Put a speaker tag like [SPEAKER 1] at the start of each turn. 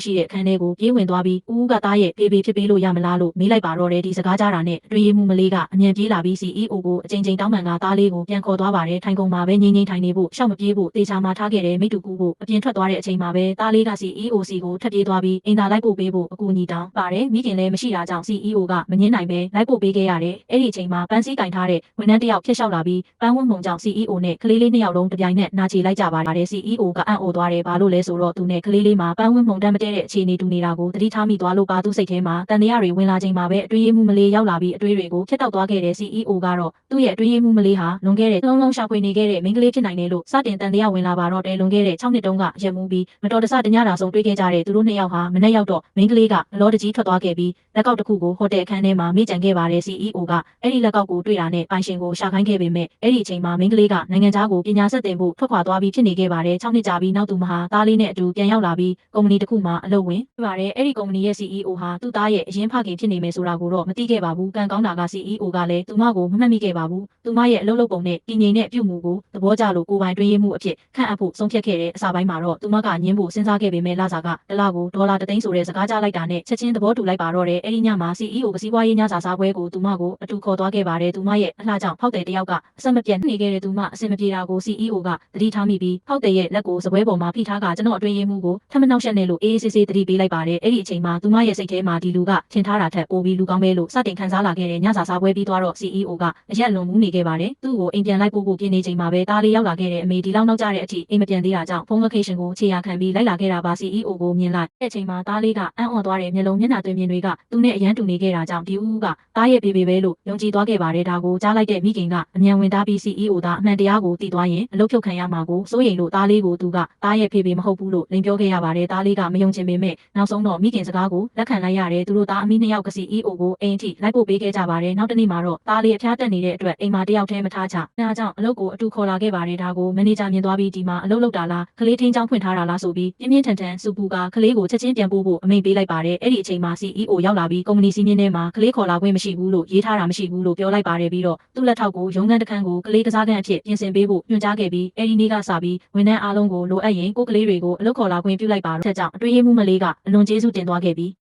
[SPEAKER 1] ရှိတဲ့ခန်းထဲကိုပြေးဝင်သွားပြီးဦးကသားရဲ့ဖေဖေဖြစ်ပေးလို့ရမလားလို့မေးလိုက်ပါတော့တယ်ဒီစကားကြားတာနဲ့အတွင်းရေးမှူးမလေးကအမြန်ပြေးလာပြီး CEO ကိုအချိန်တောင်းပန်ကသားလေးကိုပြန်ခေါ်သွားပါတယ်ထိုင်ကုန်မှာပဲငိမ့်ထိုင်နေဖို့ရှောက်မပြေးဖို့တေချာမှာထားခဲ့တဲ့မိတူကူကိုအပြင်ထွက်သွားတဲ့အချိန်မှာပဲသားလေးက CEO စီကိုထပ်ပြေးသွားပြီးအင်တာလိုက်ပို့ပေးဖို့အကူအညီတောင်းပါတယ်မိခင်လည်းမရှိတာကြောင့် CEO ကမငင်းနိုင်ပဲလိုက်ပို့ပေးခဲ့ရတယ်အဲ့ဒီအချိန်မှာပန်းစည်းကင်ထားတဲ့ဝန်ထမ်းတစ်ယောက်ဖြစ်လျှောက်လာပြီးပန်းဝန်းမုံကြောင့် CEO နဲ့ကလေးလေးနှစ်ယောက်လုံးတပြိုင်နက်နာချေလိုက်ကြပါတယ် CEO ကအံ့ဩသွားတယ်ဘာလို့လဲဆိုတော့သူနဲ့ကလေးလေးမှာပန်းဝန်းမုံတမ်းမတဲတဲ့အခြေအနေတူနေတာကိုသတိထားမိသွားလို့ပါသူစိတ်ထဲမှာတန်တရားတွေဝင်လာချိန်မှာပဲအတွင်းရေးမှူးမလေးရောက်လာပြီးအတွေးတွေကိုဖျက်တောက်သွားခဲ့တဲ့ CEO ကတော့သူ့ရဲ့အတွင်းရေးမှူးမလေးဟာလွန်ခဲ့တဲ့လုံးရှာဖွေနေခဲ့တဲ့မိန်းကလေးဖြစ်နိုင်တယ်လို့စတင်တန်တရားဝင်လာပါတော့တယ်လွန်ခဲ့တဲ့6နှစ်တုန်းကရက်မှုပြီးမတော်တဆတညတာဆုံးတွေ့ခဲ့ကြတဲ့သူတို့နှစ်ယောက်ဟာမနေ့ရောက်တော့မိန်းကလေးကလောတကြီးထွက်သွားခဲ့ပြီးလက်ကောက်တစ်ခုကိုဟိုတယ်အခန်းထဲမှာမိကြံခဲ့ပါတယ် CEO ကအဲ့ဒီလက်ကောက်ကိုတွေ့တာနဲ့ပိုင်ရှင်ကိုရှာခိုင်းခဲ့ပေမဲ့အဲ့ဒီအချိန်မှာမိန်းကလေးကနိုင်ငံခြားကိုပညာဆက်သင်ဖို့ထွက်ခွာသွားပြီးဖြစ်နေခဲ့ပါတယ်6နှစ်ကြာပြီးနောက်သူမဟာသားလေးနဲ့အတူပြန်ရောက်လာပြီးကုမ္ပဏီတစ်ခုမှာအလုပ်ဝင်ပါတယ်အဲ့ဒီကုမ္ပဏီရဲ့ CEO ဟာသူ့သားရဲ့အရင်ဖခင်ဖြစ်နေမယ်ဆိုတာကိုတော့မသိခဲ့ပါဘူးကံကောင်းတာက CEO ကလည်းသူမကိုမမှတ်မိခဲ့ပါဘူးသူမရဲ့အလုပ်လုပ်ပုံနဲ့တည်ငြိမ်တဲ့ပြုမှုကိုသဘောကျလို့ကိုယ်ပိုင်တွင်းရမှုအဖြစ်ခန့်အပ်ဖို့ဆုံးဖြတ်ခဲ့တဲ့အစာပိုင်းမှာတော့သူမကညင်းဖို့စဉ်းစားခဲ့ပေမဲ့လစာကတစ်လကိုဒေါ်လာ3သိန်းဆိုတဲ့စကားကြားလိုက်တာနဲ့ချက်ချင်းသဘောတူလိုက်ပါတော့တယ်အဲ့ဒီညမှာ CEO ကစီးပွားရေးညစာစားပွဲကိုသူမကိုအတူခေါ်သွားခဲ့ပါတယ်သူမရဲ့အလှကြောင့်ဖောက်တယ်တယောက်ကအဆက်မပြတ်နေခဲ့တဲ့သူမအဆင်မပြေတာကို CEO ကသတိထားမိပြီးဖောက်တယ်ရဲ့လက်ကိုစပွဲပေါ်မှာဖိထားကကျွန်တော်အတွင်းရမှုကိုထမနှောက်ရှက်နေလို့အေးအေးဆေးဆေးသတိပေးလိုက်ပါတယ်အဲ့ဒီအချိန်မှာသူမရဲ့စိတ်ထဲမှာဒီလူကထင်ထားတာထက်ပိုပြီးလူကောင်းပဲလို့စတင်ခံစားလာခဲ့တဲ့ညစာစားပွဲပြီးသွားတော့ CEO ကအရက်လွန်မှုနေခဲ့ပါတယ်သူ့ကိုအိမ်ပြန်လိုက်ဖို့ပြင်နေချိန်မှာပဲတားလေးရောက်လာခဲ့တဲ့အမေဒီလောက်နောက်ကျတဲ့အထိအိမ်မပြန်သေးတာကြောင့်ဖုန်း location ကိုခြေရာခံပြီးလိုက်လာခဲ့တာပါ CEO ကိုမြင်လိုက်တဲ့အချိန်မှာတားလေးကအံ့ဩသွားတဲ့မျက်လုံးမျက်နှာသွင်းမြင်တွေကသူနဲ့အရန်တူနေခဲ့တာကြောင့်ဒီဦးကတားရဲ့ဘေဘေပဲလို့ယုံကြည်သွားခဲ့ပါတယ်ဒါကိုကြားလိုက်တဲ့မိခင်ကအမြန်ဝင်သားပြီး CEO သားအမှန်တရားကိုသိသွားရင်အလုပ်ဖြုတ်ခံရမှာကိုစိုးရိမ်လို့တားလေးကိုသူကတားရဲ့ဖေဖေမဟုတ်ဘူးလို့လိန်ပြောခဲ့ရပါတယ်တားလေးကမယုံချင်ပေမဲ့နောက်ဆုံးတော့မိခင်စကားကိုလက်ခံလိုက်ရတယ်သူတို့သားအမိနှစ်ယောက်က CEO ကိုအိမ်ထိလိုက်ပို့ပေးခဲ့ကြပါတယ်နောက်တနေ့မှာတော့တားလေးအဖျားတက်နေတဲ့အတွက်အိမ်မှာတယောက်တည်းမထားချဒါကြောင့်အလုပ်ကိုအတူခေါ်လာခဲ့ပါတယ်ဒါကိုမန်နေဂျာမြင်သွားပြီးဒီမှာအလုပ်လုပ်တာလားကလေးထင်းချောင်းဖွင့်ထားတာလားဆိုပြီးပြင်းပြင်းထန်ထန်စူပူကကလေးကိုချက်ချင်းပြန်ပို့ဖို့အမိန့်ပေးလိုက်ပါတယ်အဲ့ဒီအချိန်မှာ CEO ရောက်လာပြီးကုမ္ပဏီစီးမြင့်ထဲမှာကလေးခေါ်လာခွင့်မရှိဘူးလို့ရေးထားတာမရှိဘူးလို့ပြောလိုက်ပါတယ်ပြီးတော့သူ့လက်ထောက်ကိုရုံးခန်းတစ်ခန်းကိုကလေးကစားခန်းအဖြစ်ပြင်ဆင်ပေးဖို့ညွှန်ကြားခဲ့ပြီးအဲ့ဒီနေ့ကစပြီးဝန်ထမ်းအားလုံးကိုလိုအပ်ရင်ကိုကလေးတွေကိုအလုပ်ခေါ်လာခွင့်ပြုလိုက်ပါတော့တဲ့ကြောင့်အတွင်းရေးမှူးမလေးကအလွန်ကျေးဇူးတင်သွားခဲ့ပြီး